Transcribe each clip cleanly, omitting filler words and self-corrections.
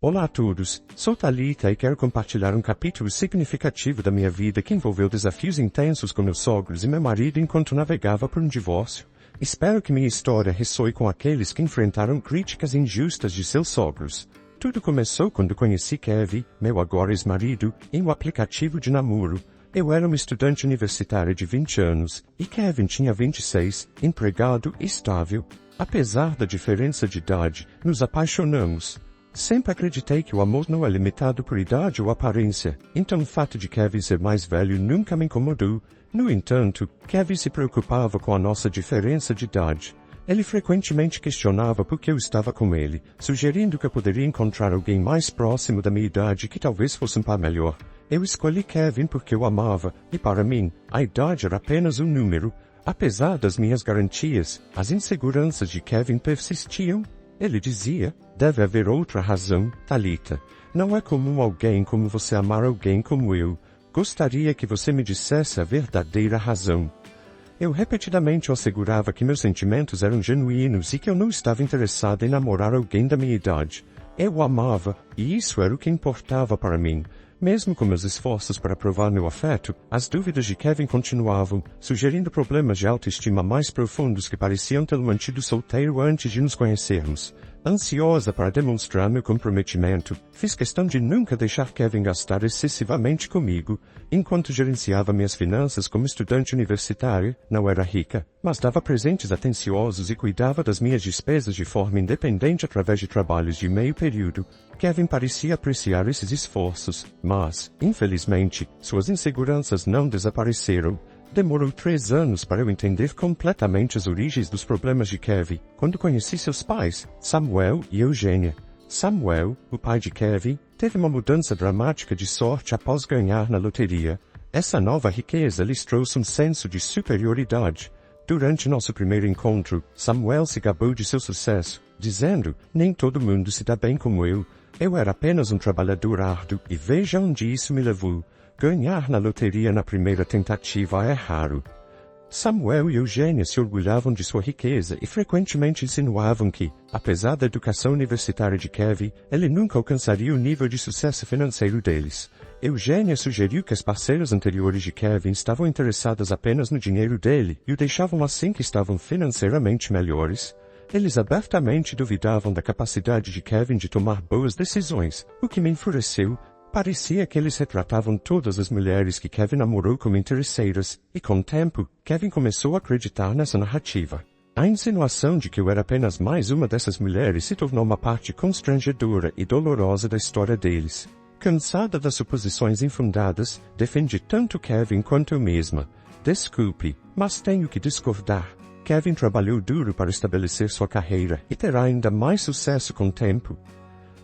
Olá a todos, sou Thalita e quero compartilhar um capítulo significativo da minha vida que envolveu desafios intensos com meus sogros e meu marido enquanto navegava por um divórcio. Espero que minha história ressoe com aqueles que enfrentaram críticas injustas de seus sogros. Tudo começou quando conheci Kevin, meu agora ex-marido, em um aplicativo de namoro. Eu era uma estudante universitária de 20 anos, e Kevin tinha 26, empregado e estável. Apesar da diferença de idade, nos apaixonamos. Sempre acreditei que o amor não é limitado por idade ou aparência, então o fato de Kevin ser mais velho nunca me incomodou. No entanto, Kevin se preocupava com a nossa diferença de idade. Ele frequentemente questionava por que eu estava com ele, sugerindo que eu poderia encontrar alguém mais próximo da minha idade que talvez fosse um par melhor. Eu escolhi Kevin porque eu amava, e para mim, a idade era apenas um número. Apesar das minhas garantias, as inseguranças de Kevin persistiam. Ele dizia, deve haver outra razão, Thalita. Não é comum alguém como você amar alguém como eu. Gostaria que você me dissesse a verdadeira razão. Eu repetidamente o assegurava que meus sentimentos eram genuínos e que eu não estava interessado em namorar alguém da minha idade. Eu o amava, e isso era o que importava para mim. Mesmo com meus esforços para provar meu afeto, as dúvidas de Kevin continuavam, sugerindo problemas de autoestima mais profundos que pareciam tê-lo mantido solteiro antes de nos conhecermos. Ansiosa para demonstrar meu comprometimento, fiz questão de nunca deixar Kevin gastar excessivamente comigo. Enquanto gerenciava minhas finanças como estudante universitária, não era rica, mas dava presentes atenciosos e cuidava das minhas despesas de forma independente através de trabalhos de meio período. Kevin parecia apreciar esses esforços, mas, infelizmente, suas inseguranças não desapareceram. Demorou 3 anos para eu entender completamente as origens dos problemas de Kevin, quando conheci seus pais, Samuel e Eugênia. Samuel, o pai de Kevin, teve uma mudança dramática de sorte após ganhar na loteria. Essa nova riqueza lhes trouxe um senso de superioridade. Durante nosso primeiro encontro, Samuel se gabou de seu sucesso, dizendo, nem todo mundo se dá bem como eu. Eu era apenas um trabalhador árduo e veja onde isso me levou. Ganhar na loteria na primeira tentativa é raro. Samuel e Eugênia se orgulhavam de sua riqueza e frequentemente insinuavam que, apesar da educação universitária de Kevin, ele nunca alcançaria o nível de sucesso financeiro deles. Eugênia sugeriu que as parceiras anteriores de Kevin estavam interessadas apenas no dinheiro dele e o deixavam assim que estavam financeiramente melhores. Eles abertamente duvidavam da capacidade de Kevin de tomar boas decisões, o que me enfureceu. Parecia que eles retratavam todas as mulheres que Kevin namorou como interesseiras, e com o tempo, Kevin começou a acreditar nessa narrativa. A insinuação de que eu era apenas mais uma dessas mulheres se tornou uma parte constrangedora e dolorosa da história deles. Cansada das suposições infundadas, defendi tanto Kevin quanto eu mesma. Desculpe, mas tenho que discordar. Kevin trabalhou duro para estabelecer sua carreira e terá ainda mais sucesso com o tempo.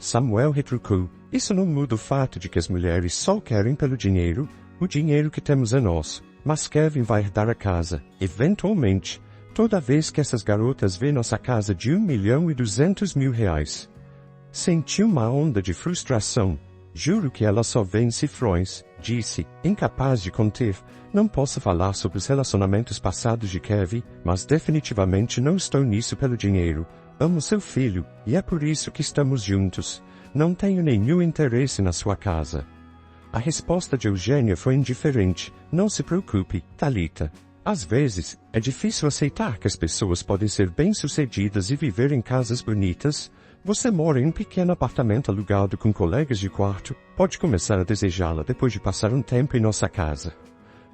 Samuel retrucou, isso não muda o fato de que as mulheres só o querem pelo dinheiro, o dinheiro que temos é nosso, mas Kevin vai herdar a casa, eventualmente, toda vez que essas garotas vêem nossa casa de R$1.200.000. Senti uma onda de frustração. Juro que ela só vê em cifrões, disse, incapaz de conter. Não posso falar sobre os relacionamentos passados de Kevin, mas definitivamente não estou nisso pelo dinheiro. Amo seu filho, e é por isso que estamos juntos. Não tenho nenhum interesse na sua casa. A resposta de Eugênia foi indiferente. Não se preocupe, Thalita. Às vezes, é difícil aceitar que as pessoas podem ser bem-sucedidas e viver em casas bonitas. Você mora em um pequeno apartamento alugado com colegas de quarto, pode começar a desejá-la depois de passar um tempo em nossa casa.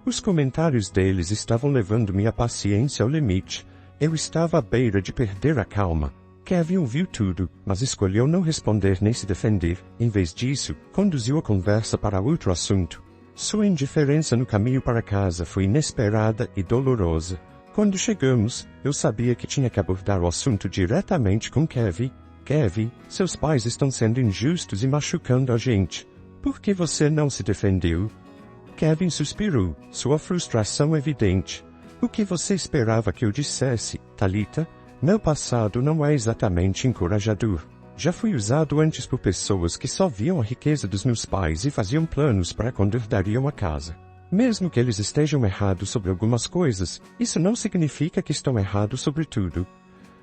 Os comentários deles estavam levando minha paciência ao limite. Eu estava à beira de perder a calma. Kevin ouviu tudo, mas escolheu não responder nem se defender. Em vez disso, conduziu a conversa para outro assunto. Sua indiferença no caminho para casa foi inesperada e dolorosa. Quando chegamos, eu sabia que tinha que abordar o assunto diretamente com Kevin. Kevin, seus pais estão sendo injustos e machucando a gente. Por que você não se defendeu? Kevin suspirou, sua frustração evidente. O que você esperava que eu dissesse, Thalita? Meu passado não é exatamente encorajador. Já fui usado antes por pessoas que só viam a riqueza dos meus pais e faziam planos para quando herdariam a casa. Mesmo que eles estejam errados sobre algumas coisas, isso não significa que estão errados sobre tudo.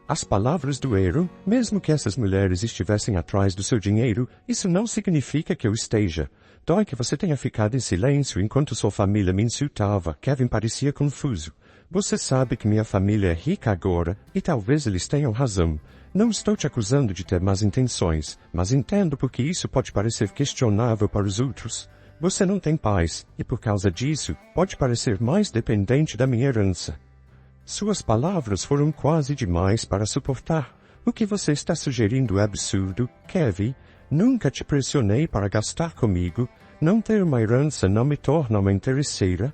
As palavras doeram, mesmo que essas mulheres estivessem atrás do seu dinheiro, isso não significa que eu esteja. Dói que você tenha ficado em silêncio enquanto sua família me insultava. Kevin parecia confuso. Você sabe que minha família é rica agora, e talvez eles tenham razão. Não estou te acusando de ter más intenções, mas entendo porque isso pode parecer questionável para os outros. Você não tem paz, e por causa disso, pode parecer mais dependente da minha herança. Suas palavras foram quase demais para suportar. O que você está sugerindo é absurdo, Kevin. Nunca te pressionei para gastar comigo. Não ter uma herança não me torna uma interesseira.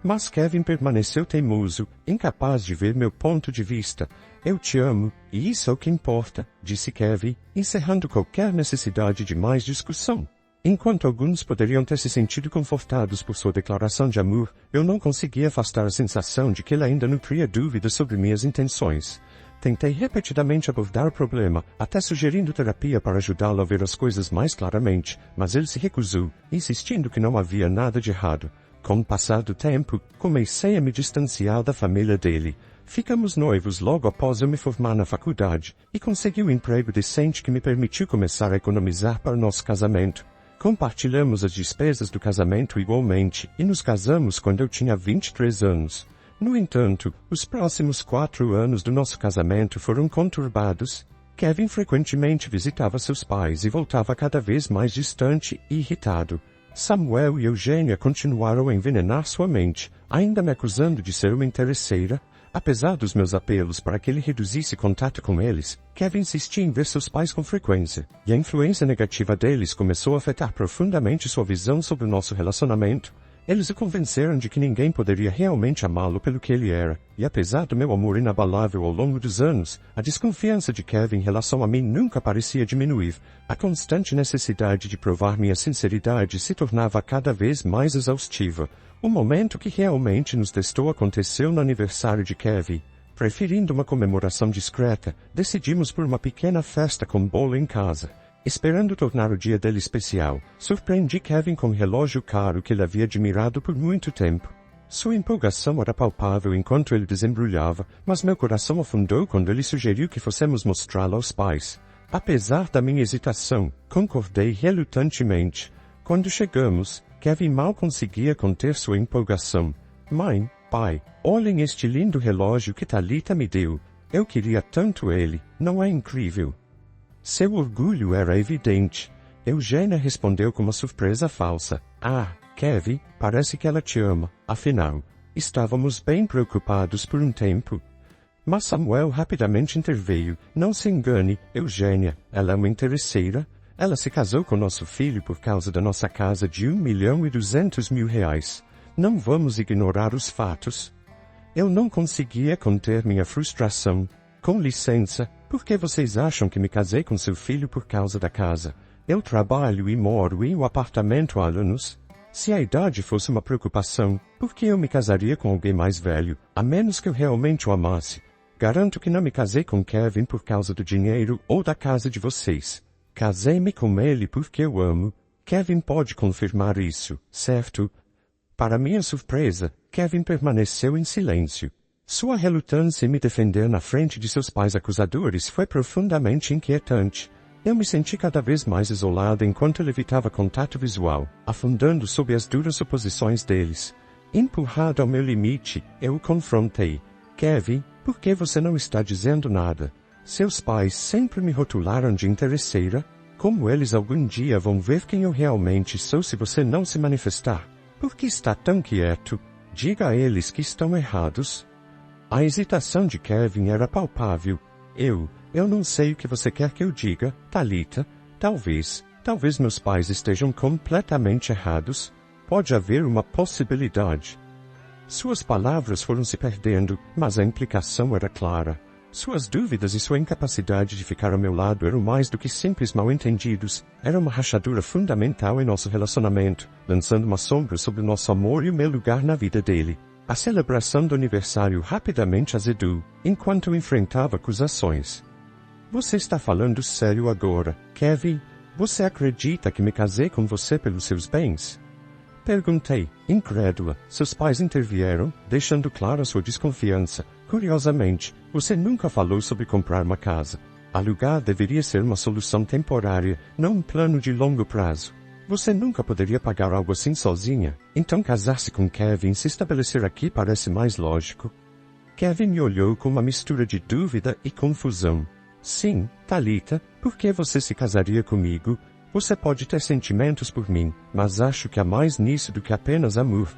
Mas Kevin permaneceu teimoso, incapaz de ver meu ponto de vista. Eu te amo, e isso é o que importa, disse Kevin, encerrando qualquer necessidade de mais discussão. Enquanto alguns poderiam ter se sentido confortados por sua declaração de amor, eu não conseguia afastar a sensação de que ele ainda nutria dúvidas sobre minhas intenções. Tentei repetidamente abordar o problema, até sugerindo terapia para ajudá-lo a ver as coisas mais claramente, mas ele se recusou, insistindo que não havia nada de errado. Com o passar do tempo, comecei a me distanciar da família dele. Ficamos noivos logo após eu me formar na faculdade, e consegui um emprego decente que me permitiu começar a economizar para o nosso casamento. Compartilhamos as despesas do casamento igualmente, e nos casamos quando eu tinha 23 anos. No entanto, os próximos 4 anos do nosso casamento foram conturbados. Kevin frequentemente visitava seus pais e voltava cada vez mais distante e irritado. Samuel e Eugênia continuaram a envenenar sua mente, ainda me acusando de ser uma interesseira. Apesar dos meus apelos para que ele reduzisse contato com eles, Kevin insistia em ver seus pais com frequência, e a influência negativa deles começou a afetar profundamente sua visão sobre o nosso relacionamento. Eles o convenceram de que ninguém poderia realmente amá-lo pelo que ele era, e apesar do meu amor inabalável ao longo dos anos, a desconfiança de Kevin em relação a mim nunca parecia diminuir. A constante necessidade de provar minha sinceridade se tornava cada vez mais exaustiva. O momento que realmente nos testou aconteceu no aniversário de Kevin. Preferindo uma comemoração discreta, decidimos por uma pequena festa com bolo em casa. Esperando tornar o dia dele especial, surpreendi Kevin com um relógio caro que ele havia admirado por muito tempo. Sua empolgação era palpável enquanto ele desembrulhava, mas meu coração afundou quando ele sugeriu que fossemos mostrá-lo aos pais. Apesar da minha hesitação, concordei relutantemente. Quando chegamos, Kevin mal conseguia conter sua empolgação. Mãe, pai, olhem este lindo relógio que Thalita me deu. Eu queria tanto ele, não é incrível? Seu orgulho era evidente. Eugênia respondeu com uma surpresa falsa. Ah, Kevin, parece que ela te ama. Afinal, estávamos bem preocupados por um tempo. Mas Samuel rapidamente interveio. Não se engane, Eugênia, ela é uma interesseira. Ela se casou com nosso filho por causa da nossa casa de R$1.200.000. Não vamos ignorar os fatos. Eu não conseguia conter minha frustração. Com licença, por que vocês acham que me casei com seu filho por causa da casa? Eu trabalho e moro em um apartamento há anos. Se a idade fosse uma preocupação, por que eu me casaria com alguém mais velho, a menos que eu realmente o amasse? Garanto que não me casei com Kevin por causa do dinheiro ou da casa de vocês. Casei-me com ele porque eu amo. Kevin pode confirmar isso, certo? Para minha surpresa, Kevin permaneceu em silêncio. Sua relutância em me defender na frente de seus pais acusadores foi profundamente inquietante. Eu me senti cada vez mais isolado enquanto ele evitava contato visual, afundando sob as duras suposições deles. Empurrado ao meu limite, eu o confrontei. Kevin, por que você não está dizendo nada? Seus pais sempre me rotularam de interesseira. Como eles algum dia vão ver quem eu realmente sou se você não se manifestar? Por que está tão quieto? Diga a eles que estão errados. A hesitação de Kevin era palpável. Eu não sei o que você quer que eu diga, Thalita. Talvez meus pais estejam completamente errados. Pode haver uma possibilidade. Suas palavras foram se perdendo, mas a implicação era clara. Suas dúvidas e sua incapacidade de ficar ao meu lado eram mais do que simples mal-entendidos. Era uma rachadura fundamental em nosso relacionamento, lançando uma sombra sobre o nosso amor e o meu lugar na vida dele. A celebração do aniversário rapidamente azedou, enquanto eu enfrentava acusações. Você está falando sério agora, Kevin? Você acredita que me casei com você pelos seus bens? Perguntei, incrédula. Seus pais intervieram, deixando clara sua desconfiança. Curiosamente, você nunca falou sobre comprar uma casa. Alugar deveria ser uma solução temporária, não um plano de longo prazo. Você nunca poderia pagar algo assim sozinha, então casar-se com Kevin e se estabelecer aqui parece mais lógico. Kevin me olhou com uma mistura de dúvida e confusão. Sim, Thalita, por que você se casaria comigo? Você pode ter sentimentos por mim, mas acho que há mais nisso do que apenas amor.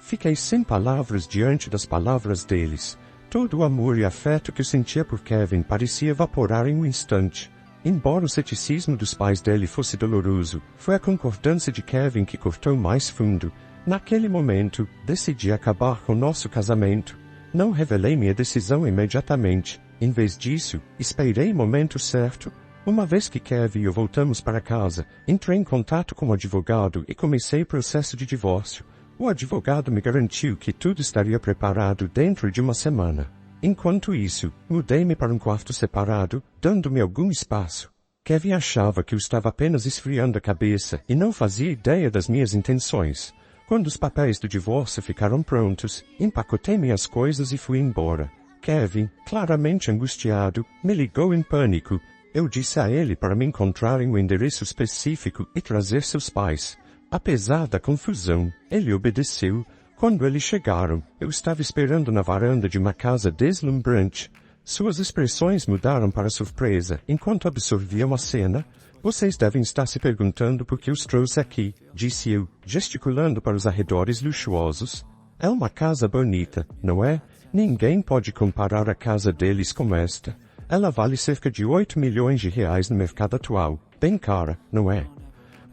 Fiquei sem palavras diante das palavras deles. Todo o amor e afeto que eu sentia por Kevin parecia evaporar em um instante. Embora o ceticismo dos pais dele fosse doloroso, foi a concordância de Kevin que cortou mais fundo. Naquele momento, decidi acabar com nosso casamento. Não revelei minha decisão imediatamente. Em vez disso, esperei o momento certo. Uma vez que Kevin e eu voltamos para casa, entrei em contato com o advogado e comecei o processo de divórcio. O advogado me garantiu que tudo estaria preparado dentro de uma semana. Enquanto isso, mudei-me para um quarto separado, dando-me algum espaço. Kevin achava que eu estava apenas esfriando a cabeça e não fazia ideia das minhas intenções. Quando os papéis do divórcio ficaram prontos, empacotei minhas coisas e fui embora. Kevin, claramente angustiado, me ligou em pânico. Eu disse a ele para me encontrar em um endereço específico e trazer seus pais. Apesar da confusão, ele obedeceu. Quando eles chegaram, eu estava esperando na varanda de uma casa deslumbrante. Suas expressões mudaram para surpresa enquanto absorviam a cena. Vocês devem estar se perguntando por que os trouxe aqui, disse eu, gesticulando para os arredores luxuosos. É uma casa bonita, não é? Ninguém pode comparar a casa deles com esta. Ela vale cerca de 8 milhões de reais no mercado atual. Bem cara, não é?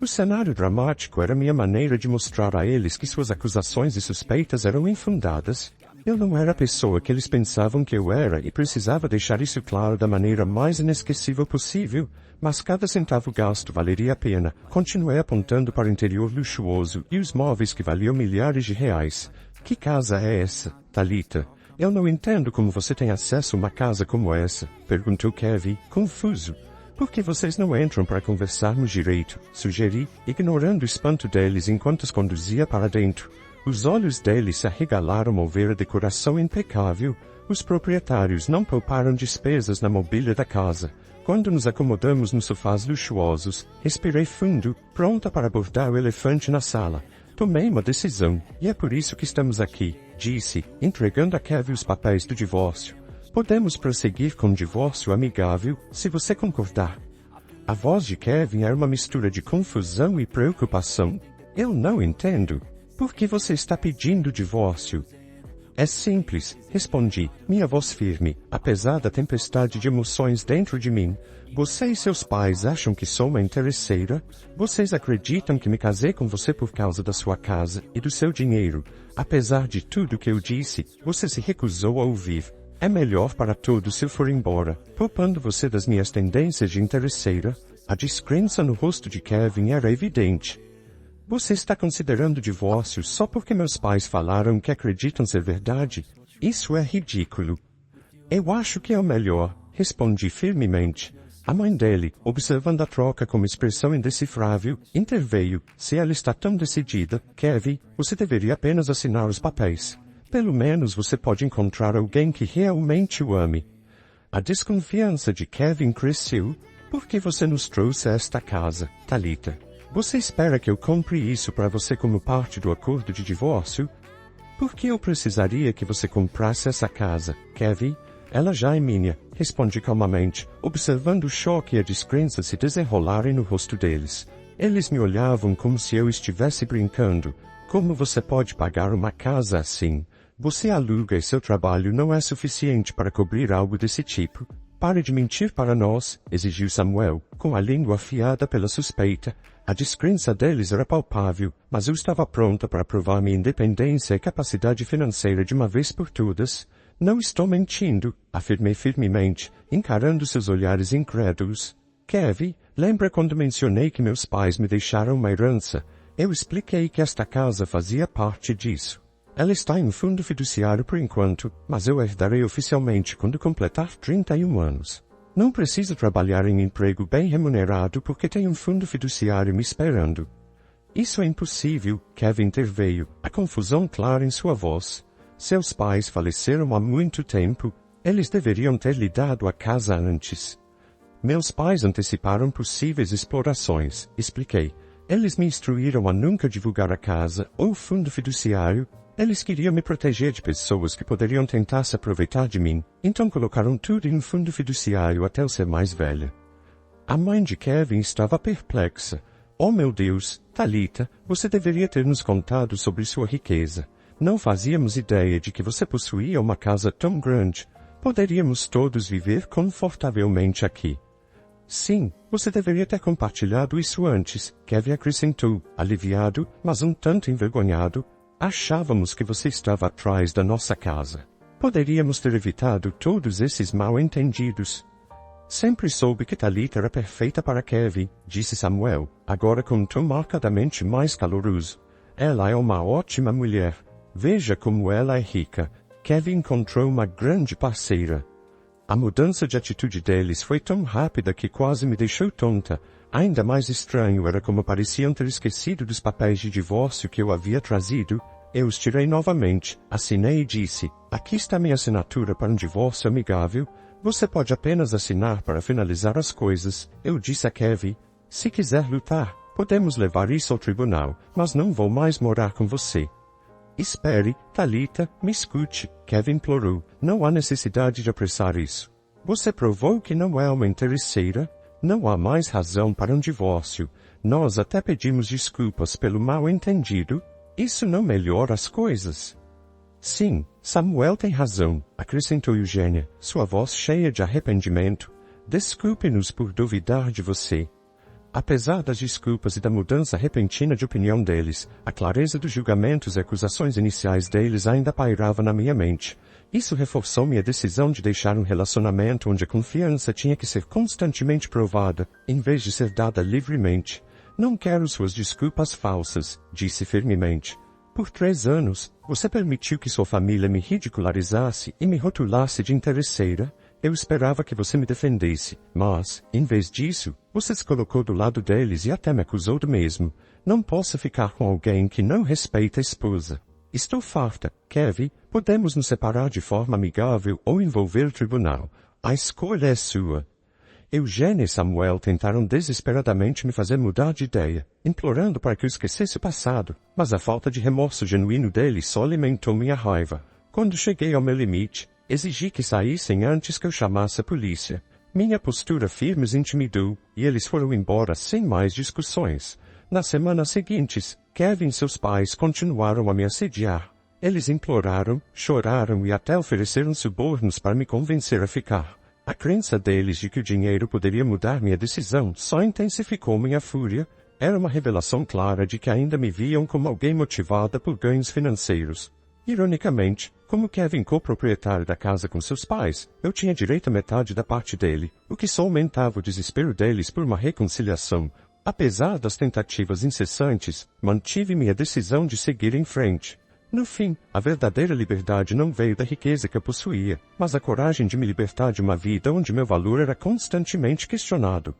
O cenário dramático era minha maneira de mostrar a eles que suas acusações e suspeitas eram infundadas. Eu não era a pessoa que eles pensavam que eu era e precisava deixar isso claro da maneira mais inesquecível possível, mas cada centavo gasto valeria a pena. Continuei apontando para o interior luxuoso e os móveis que valiam milhares de reais. Que casa é essa, Thalita? Eu não entendo como você tem acesso a uma casa como essa, perguntou Kevin, confuso. Por que vocês não entram para conversarmos direito? Sugeri, ignorando o espanto deles enquanto os conduzia para dentro. Os olhos deles se arregalaram ao ver a decoração impecável. Os proprietários não pouparam despesas na mobília da casa. Quando nos acomodamos nos sofás luxuosos, respirei fundo, pronta para abordar o elefante na sala. Tomei uma decisão, e é por isso que estamos aqui, disse, entregando a Kevin os papéis do divórcio. Podemos prosseguir com um divórcio amigável, se você concordar. A voz de Kevin era uma mistura de confusão e preocupação. Eu não entendo. Por que você está pedindo divórcio? É simples, respondi, minha voz firme, apesar da tempestade de emoções dentro de mim. Você e seus pais acham que sou uma interesseira? Vocês acreditam que me casei com você por causa da sua casa e do seu dinheiro. Apesar de tudo que eu disse, você se recusou a ouvir. É melhor para todos se eu for embora, poupando você das minhas tendências de interesseira. A descrença no rosto de Kevin era evidente. Você está considerando o divórcio só porque meus pais falaram que acreditam ser verdade? Isso é ridículo. Eu acho que é o melhor, respondi firmemente. A mãe dele, observando a troca com uma expressão indecifrável, interveio. Se ela está tão decidida, Kevin, você deveria apenas assinar os papéis. Pelo menos você pode encontrar alguém que realmente o ame. A desconfiança de Kevin cresceu. Por que você nos trouxe a esta casa, Thalita? Você espera que eu compre isso para você como parte do acordo de divórcio? Por que eu precisaria que você comprasse essa casa, Kevin? Ela já é minha, respondi calmamente, observando o choque e a descrença se desenrolarem no rosto deles. Eles me olhavam como se eu estivesse brincando. Como você pode pagar uma casa assim? Você aluga e seu trabalho não é suficiente para cobrir algo desse tipo. Pare de mentir para nós, exigiu Samuel, com a língua afiada pela suspeita. A descrença deles era palpável, mas eu estava pronta para provar minha independência e capacidade financeira de uma vez por todas. Não estou mentindo, afirmei firmemente, encarando seus olhares incrédulos. Kevin, lembra quando mencionei que meus pais me deixaram uma herança? Eu expliquei que esta casa fazia parte disso. Ela está em um fundo fiduciário por enquanto, mas eu herdarei oficialmente quando completar 31 anos. Não preciso trabalhar em um emprego bem remunerado porque tenho um fundo fiduciário me esperando. Isso é impossível, Kevin interveio, a confusão clara em sua voz. Seus pais faleceram há muito tempo. Eles deveriam ter lhe dado a casa antes. Meus pais anteciparam possíveis explorações, expliquei. Eles me instruíram a nunca divulgar a casa ou o fundo fiduciário. Eles queriam me proteger de pessoas que poderiam tentar se aproveitar de mim, então colocaram tudo em um fundo fiduciário até eu ser mais velha. A mãe de Kevin estava perplexa. Oh meu Deus, Thalita, você deveria ter nos contado sobre sua riqueza. Não fazíamos ideia de que você possuía uma casa tão grande. Poderíamos todos viver confortavelmente aqui. Sim, você deveria ter compartilhado isso antes, Kevin acrescentou, aliviado, mas um tanto envergonhado. Achávamos que você estava atrás da nossa casa. Poderíamos ter evitado todos esses mal-entendidos. Sempre soube que Thalita era perfeita para Kevin, disse Samuel, agora com um tom marcadamente mais caloroso. Ela é uma ótima mulher. Veja como ela é rica. Kevin encontrou uma grande parceira. A mudança de atitude deles foi tão rápida que quase me deixou tonta. Ainda mais estranho era como pareciam ter esquecido dos papéis de divórcio que eu havia trazido. Eu os tirei novamente, assinei e disse, aqui está minha assinatura para um divórcio amigável. Você pode apenas assinar para finalizar as coisas. Eu disse a Kevin, se quiser lutar, podemos levar isso ao tribunal, mas não vou mais morar com você. Espere, Thalita, me escute, Kevin implorou. Não há necessidade de apressar isso. Você provou que não é uma interesseira. Não há mais razão para um divórcio. Nós até pedimos desculpas pelo mal-entendido. Isso não melhora as coisas. Sim, Samuel tem razão, acrescentou Eugênia, sua voz cheia de arrependimento. Desculpe-nos por duvidar de você. Apesar das desculpas e da mudança repentina de opinião deles, a clareza dos julgamentos e acusações iniciais deles ainda pairava na minha mente. Isso reforçou minha decisão de deixar um relacionamento onde a confiança tinha que ser constantemente provada, em vez de ser dada livremente. Não quero suas desculpas falsas, disse firmemente. Por 3 anos, você permitiu que sua família me ridicularizasse e me rotulasse de interesseira. Eu esperava que você me defendesse, mas, em vez disso, você se colocou do lado deles e até me acusou do mesmo. Não posso ficar com alguém que não respeita a esposa. Estou farta, Kevin. Podemos nos separar de forma amigável ou envolver o tribunal. A escolha é sua. Eugênia e Samuel tentaram desesperadamente me fazer mudar de ideia, implorando para que eu esquecesse o passado, mas a falta de remorso genuíno deles só alimentou minha raiva. Quando cheguei ao meu limite, exigi que saíssem antes que eu chamasse a polícia. Minha postura firme os intimidou, e eles foram embora sem mais discussões. Nas semanas seguintes, Kevin e seus pais continuaram a me assediar. Eles imploraram, choraram e até ofereceram subornos para me convencer a ficar. A crença deles de que o dinheiro poderia mudar minha decisão só intensificou minha fúria. Era uma revelação clara de que ainda me viam como alguém motivada por ganhos financeiros. Ironicamente, como Kevin co-proprietário da casa com seus pais, eu tinha direito a metade da parte dele, o que só aumentava o desespero deles por uma reconciliação. Apesar das tentativas incessantes, mantive minha decisão de seguir em frente. No fim, a verdadeira liberdade não veio da riqueza que eu possuía, mas a coragem de me libertar de uma vida onde meu valor era constantemente questionado.